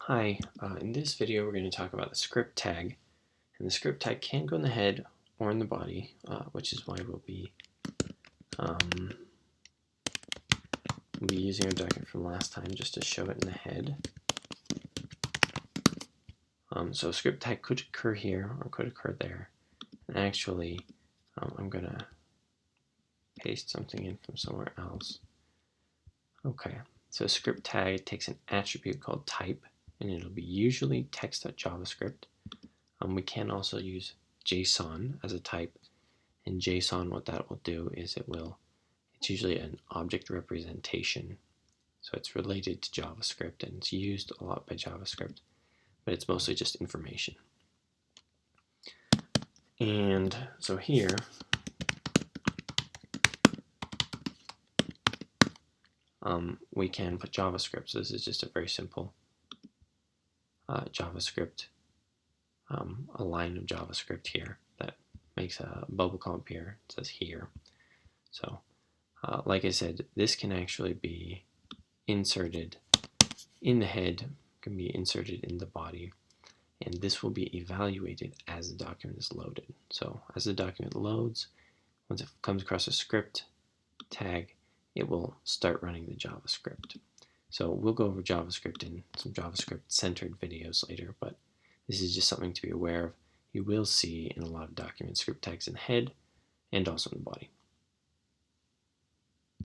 Hi, in this video we're going to talk about the script tag, and the script tag can go in the head or in the body, which is why we'll be using a document from last time just to show it in the head. So a script tag could occur here or could occur there, and actually I'm going to paste something in from somewhere else. Okay, so a script tag takes an attribute called type, and it'll be usually text.javascript. We can also use JSON as a type, and JSON, what that will do is it's usually an object representation, so it's related to JavaScript and it's used a lot by JavaScript, but it's mostly just information. And so here we can put JavaScript. So this is just a very simple JavaScript, a line of JavaScript here that makes a bubble column appear. It says here. So like I said, this can actually be inserted in the head, can be inserted in the body, and this will be evaluated as the document is loaded. So as the document loads, once it comes across a script tag, it will start running the JavaScript. So we'll go over JavaScript in some JavaScript-centered videos later, but this is just something to be aware of. You will see in a lot of documents script tags in the head and also in the body.